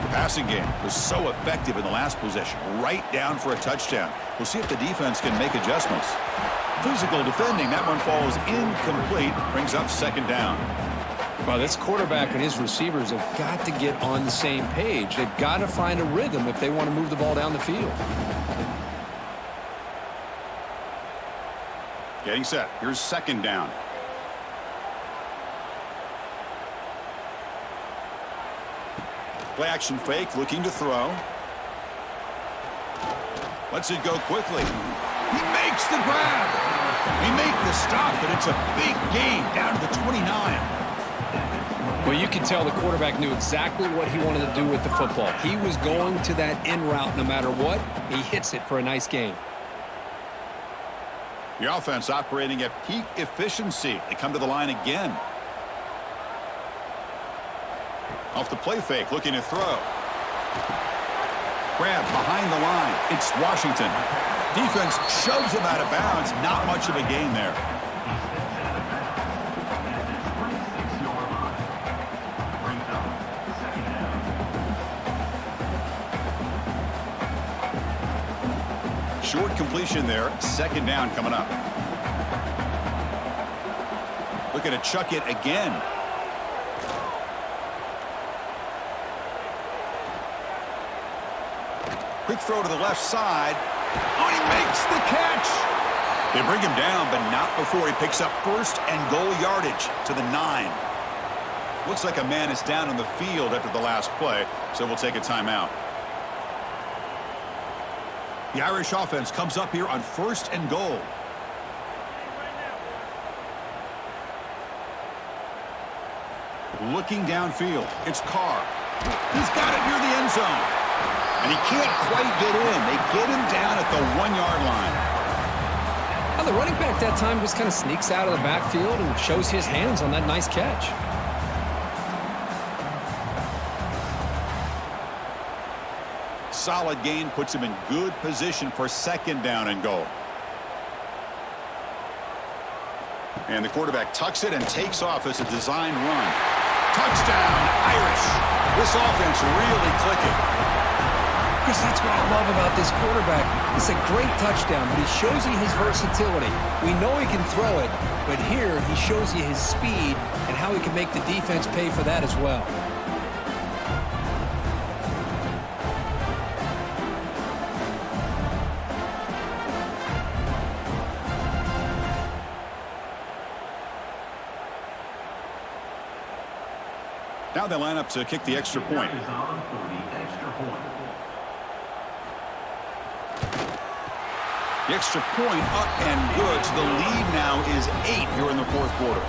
The passing game was so effective in the last possession, right down for a touchdown. We'll see if the defense can make adjustments. Physical defending, that one falls incomplete, brings up 2nd down. Well, this quarterback and his receivers have got to get on the same page. They've got to find a rhythm if they want to move the ball down the field. Getting set. Here's 2nd down. Play action fake, looking to throw. Lets it go quickly. He makes the grab. We make the stop, but it's a big gain down to the 29. Well, you can tell the quarterback knew exactly what he wanted to do with the football. He was going to that in route no matter what. He hits it for a nice gain. The offense operating at peak efficiency. They come to the line again. Off the play fake, looking to throw. Grab behind the line. It's Washington. Defense shoves him out of bounds. Not much of a gain there. Short completion there. 2nd down coming up. Looking to chuck it again. Quick throw to the left side. Oh, he makes the catch. They bring him down, but not before he picks up first and goal yardage to the 9. Looks like a man is down on the field after the last play, so we'll take a timeout. The Irish offense comes up here on first and goal. Looking downfield, it's Carr. He's got it near the end zone. And he can't quite get in. They get him down at the 1-yard line. Well, the running back that time just kind of sneaks out of the backfield and shows his hands on that nice catch. Solid gain puts him in good position for second down and goal. And the quarterback tucks it and takes off as a design run. Touchdown, Irish. This offense really clicking. Chris, that's what I love about this quarterback. It's a great touchdown, but he shows you his versatility. We know he can throw it, but here he shows you his speed and how he can make the defense pay for that as well. Now they line up to kick the extra point. Is on for the extra point. The extra point up and good. So the lead now is 8 here in the fourth quarter.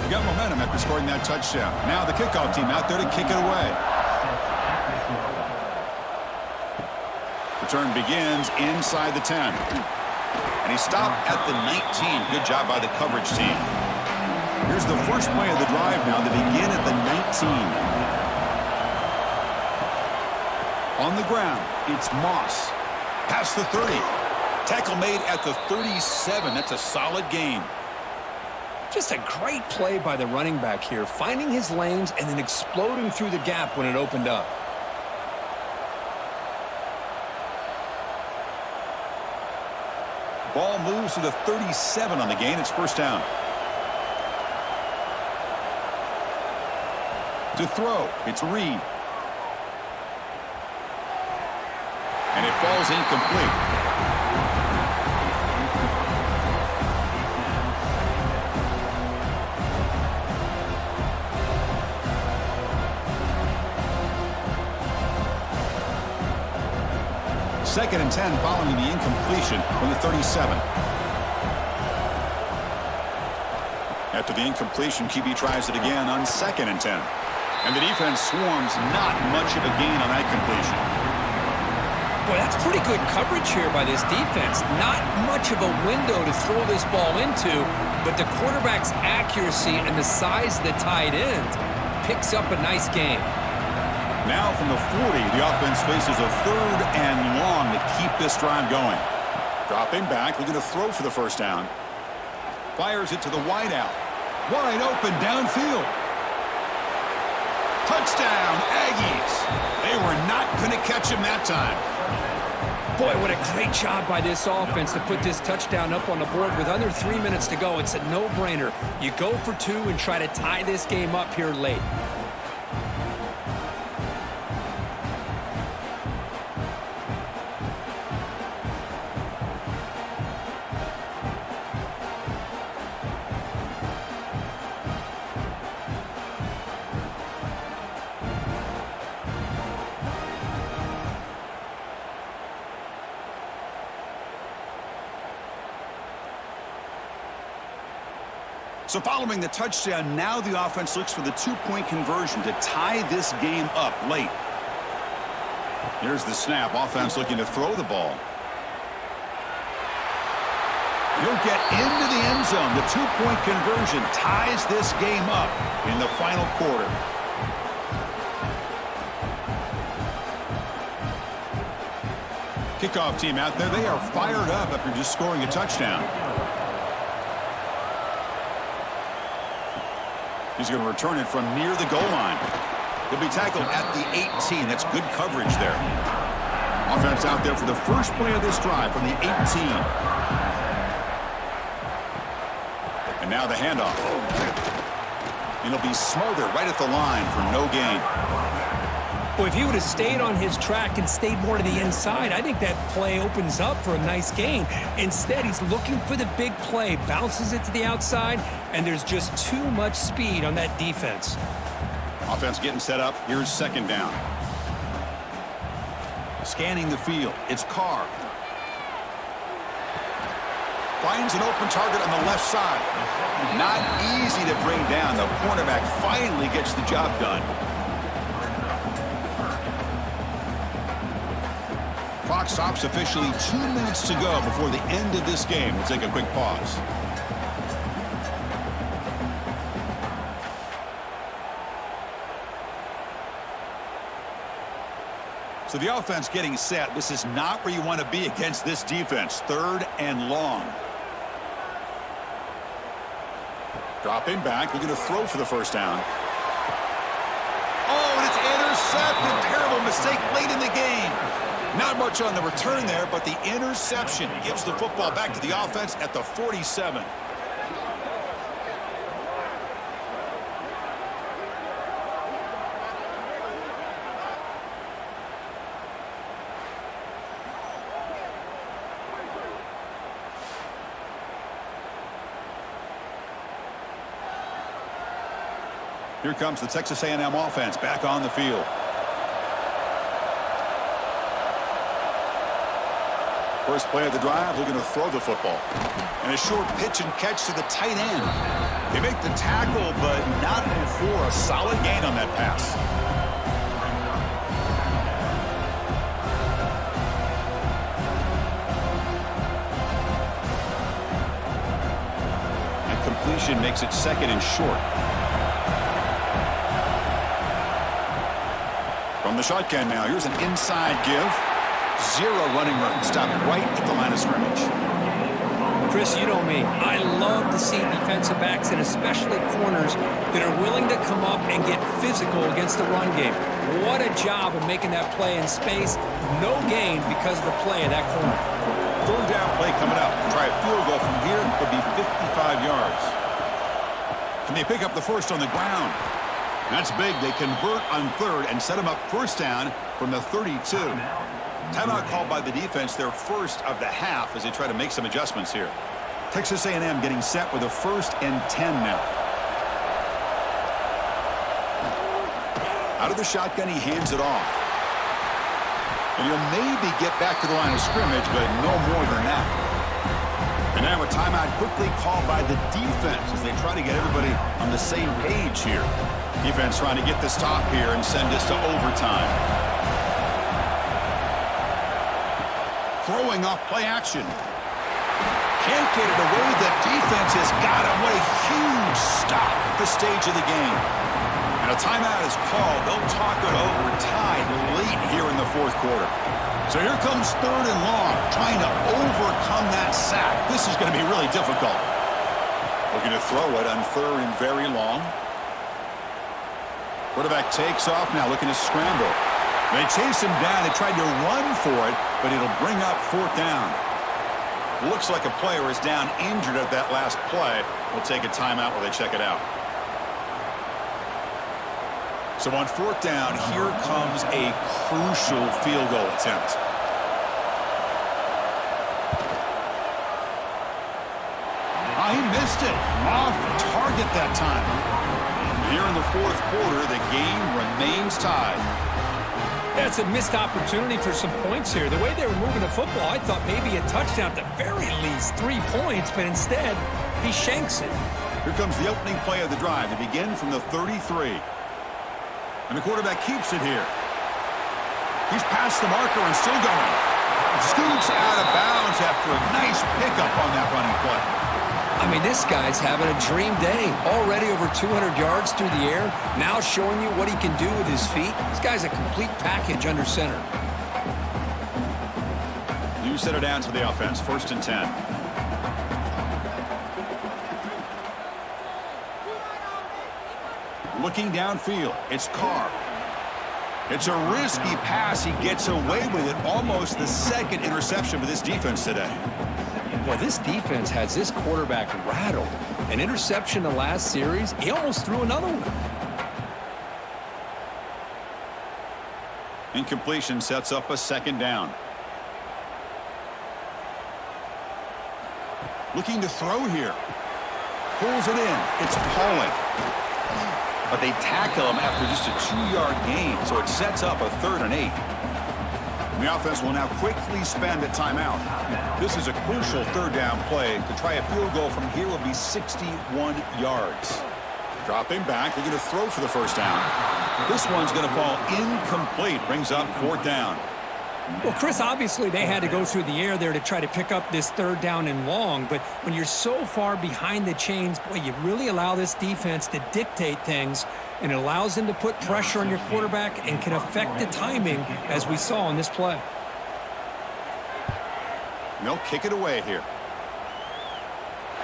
You got momentum after scoring that touchdown. Now the kickoff team out there to kick it away. Return begins inside the 10. And he stopped at the 19. Good job by the coverage team. Here's the first play of the drive now. They begin at the 19. On the ground, it's Moss. Past the 30. Tackle made at the 37. That's a solid gain. Just a great play by the running back here, finding his lanes and then exploding through the gap when it opened up. Ball moves to the 37 on the gain. It's first down. To throw, it's Reed. And it falls incomplete. Second and 10 following the incompletion from the 37. After the incompletion, QB tries it again on second and 10. And the defense swarms, not much of a gain on that completion. Boy, that's pretty good coverage here by this defense. Not much of a window to throw this ball into, but the quarterback's accuracy and the size of the tight end picks up a nice gain. Now from the 40, the offense faces a third and long to keep this drive going. Dropping back, looking to throw for the first down. Fires it to the wideout. Wide open downfield. Touchdown, Aggies. They were not going to catch him that time. Boy, what a great job by this offense to put this touchdown up on the board with under 3 minutes to go. It's a no-brainer. You go for 2 and try to tie this game up here late. So following the touchdown, now the offense looks for the 2-point conversion to tie this game up late. Here's the snap. Offense looking to throw the ball. He'll get into the end zone. The 2-point conversion ties this game up in the final quarter. Kickoff team out there. They are fired up after just scoring a touchdown. He's going to return it from near the goal line. He'll be tackled at the 18. That's good coverage there. Offense out there for the first play of this drive from the 18. And now the handoff. And it'll be smothered right at the line for no gain. Well, if he would have stayed on his track and stayed more to the inside, I think that play opens up for a nice gain. Instead, he's looking for the big play, bounces it to the outside, and there's just too much speed on that defense. Offense getting set up. Here's second down. Scanning the field. It's Carr. Finds an open target on the left side. Not easy to bring down. The cornerback finally gets the job done. Clock stops officially 2 minutes to go before the end of this game. We'll take a quick pause. So the offense getting set. This is not where you want to be against this defense. 3rd and long. Dropping back. We're going to throw for the first down. Oh, and it's intercepted. Terrible mistake late in the game. Not much on the return there, but the interception gives the football back to the offense at the 47. Here comes the Texas A&M offense back on the field. First play of the drive, looking to throw the football. And a short pitch and catch to the tight end. They make the tackle, but not before a solid gain on that pass. And completion makes it 2nd and short. From the shotgun now, here's an inside give. 0 running room. Stop right at the line of scrimmage. Chris, you know me. I love to see defensive backs and especially corners that are willing to come up and get physical against the run game. What a job of making that play in space. No gain because of the play of that corner. 3rd down play coming up. Try a field goal from here. Could be 55 yards. Can they pick up the first on the ground? That's big. They convert on 3rd and set them up first down from the 32. Timeout called by the defense, their first of the half as they try to make some adjustments here. Texas A&M getting set with a 1st and 10 now. Out of the shotgun, he hands it off. And he'll maybe get back to the line of scrimmage, but no more than that. And now a timeout quickly called by the defense as they try to get everybody on the same page here. Defense trying to get the stop here and send this to overtime. Throwing off play action. Can't get it away. The defense has got him. What a huge stop at this stage of the game. And a timeout is called. They'll talk it over tied late here in the 4th quarter. So here comes 3rd and long, trying to overcome that sack. This is going to be really difficult. Looking to throw it on 3rd and very long. Quarterback takes off now, looking to scramble. They chase him down. They tried to run for it, but it'll bring up 4th down. Looks like a player is down injured at that last play. We'll take a timeout while they check it out. So on 4th down, here comes a crucial field goal attempt. He missed it. Off target that time. Here in the 4th quarter, the game remains tied. That's a missed opportunity for some points here. The way they were moving the football, I thought maybe a touchdown at the very least, 3 points, but instead, he shanks it. Here comes the opening play of the drive. They begin from the 33. And the quarterback keeps it here. He's past the marker and still going. Scoots out of bounds after a nice pickup on that running play. I mean, this guy's having a dream day. Already over 200 yards through the air. Now showing you what he can do with his feet. This guy's a complete package under center. You set it down to the offense. 1st and 10. Looking downfield. It's Carr. It's a risky pass. He gets away with it. Almost the 2nd interception for this defense today. Well, this defense has this quarterback rattled. An interception the last series, he almost threw another one. Incompletion sets up a second down. Looking to throw here. Pulls it in. It's Pauling. But they tackle him after just a 2-yard gain, so it sets up a 3rd and 8. And the offense will now quickly spend a timeout. This is a crucial 3rd down play. To try a field goal from here will be 61 yards. Dropping back, they're going to throw for the 1st down. This one's going to fall incomplete. Brings up 4th down. Well, Chris, obviously they had to go through the air there to try to pick up this 3rd down and long, but when you're so far behind the chains, boy, you really allow this defense to dictate things, and it allows them to put pressure on your quarterback and can affect the timing, as we saw in this play. They'll kick it away here.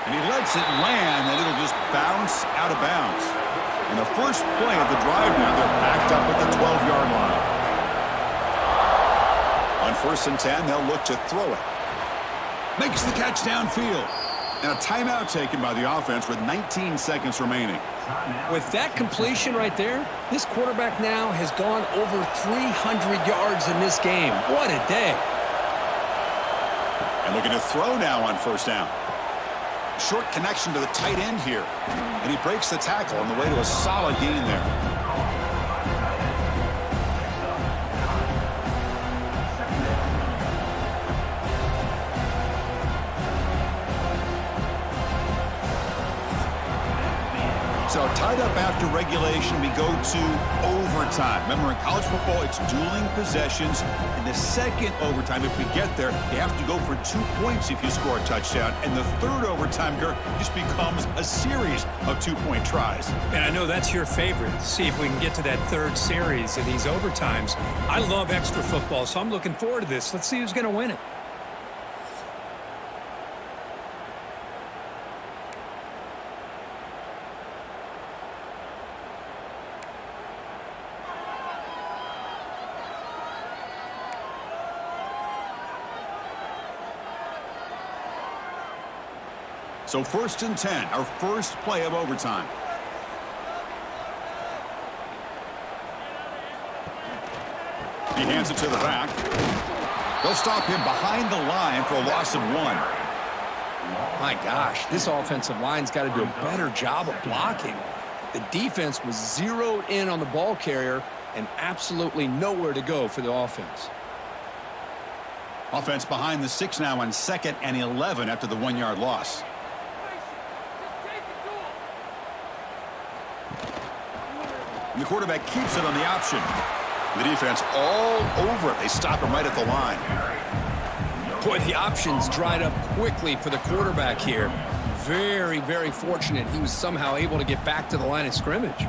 And he lets it land, and it'll just bounce out of bounds. And the first play of the drive now, they're backed up at the 12-yard line. On 1st and 10, they'll look to throw it. Makes the catch downfield. And a timeout taken by the offense with 19 seconds remaining. With that completion right there, this quarterback now has gone over 300 yards in this game. What a day. And looking to throw now on 1st down. Short connection to the tight end here. And he breaks the tackle on the way to a solid gain there. So tied up after regulation, we go to overtime. Remember, in college football, it's dueling possessions. In the second overtime, if we get there, you have to go for 2 points if you score a touchdown. And the 3rd overtime, Kirk, just becomes a series of 2-point tries. And I know that's your favorite. See if we can get to that 3rd series of these overtimes. I love extra football, so I'm looking forward to this. Let's see who's going to win it. So 1st and 10, our first play of overtime. He hands it to the back. They'll stop him behind the line for a loss of 1. My gosh, this offensive line's got to do a better job of blocking. The defense was zeroed in on the ball carrier and absolutely nowhere to go for the offense. Offense behind the 6 now on 2nd and 11 after the 1-yard loss. And the quarterback keeps it on the option. The defense all over it. They stop him right at the line. Boy, the options dried up quickly for the quarterback here. Very, very fortunate he was somehow able to get back to the line of scrimmage.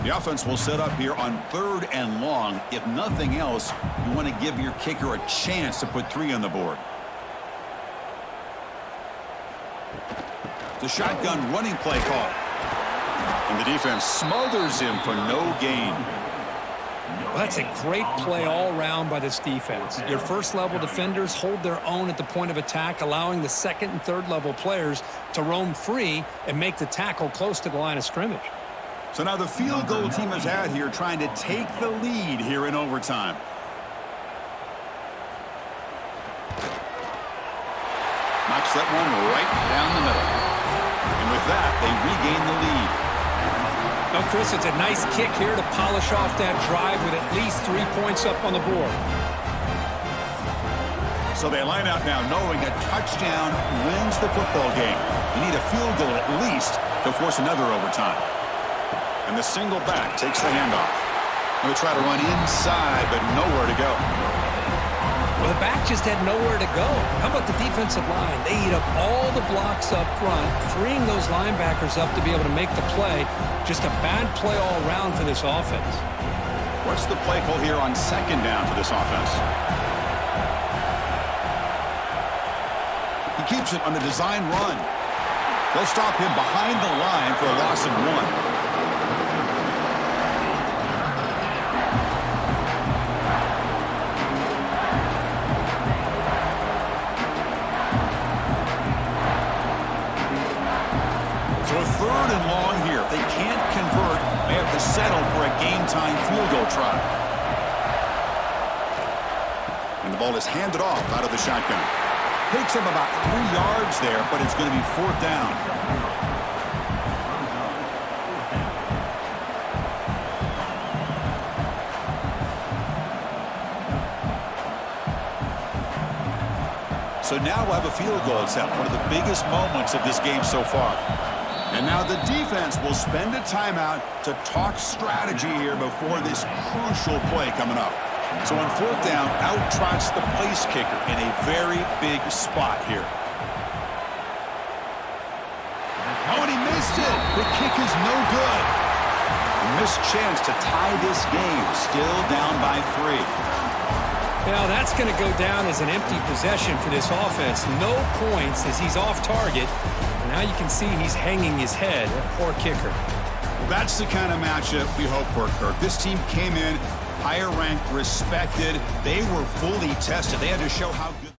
The offense will set up here on 3rd and long. If nothing else, you want to give your kicker a chance to put 3 on the board. The shotgun running play call. And the defense smothers him for no gain. Well, that's a great play all around by this defense. Your first-level defenders hold their own at the point of attack, allowing the 2nd and 3rd level players to roam free and make the tackle close to the line of scrimmage. So now the field goal team has had here trying to take the lead here in overtime. Knocks that one right down the middle. And with that, they regain the lead. Now, Chris, it's a nice kick here to polish off that drive with at least 3 points up on the board. So they line out now knowing a touchdown wins the football game. You need a field goal at least to force another overtime. And the single back takes the handoff. They'll try to run inside, but nowhere to go. Well, the back just had nowhere to go. How about the defensive line? They eat up all the blocks up front, freeing those linebackers up to be able to make the play. Just a bad play all around for this offense. What's the play call here on 2nd down for this offense? He keeps it on the design run. They'll stop him behind the line for a loss of 1. So a 3rd and long here. They can't convert. They have to settle for a game goal try. And the ball is handed off out of the shotgun. Takes him about 3 yards there, but it's going to be 4th down. So now we'll have a field goal attempt, one of the biggest moments of this game so far. And now the defense will spend a timeout to talk strategy here before this crucial play coming up. So on 4th down, out trots the place kicker in a very big spot here. Oh, and he missed it. The kick is no good. A missed chance to tie this game, still down by 3. Now that's going to go down as an empty possession for this offense. No points as he's off target. And now you can see he's hanging his head. A poor kicker. Well, that's the kind of matchup we hope for, Kirk. This team came in higher ranked, respected. They were fully tested. They had to show how good.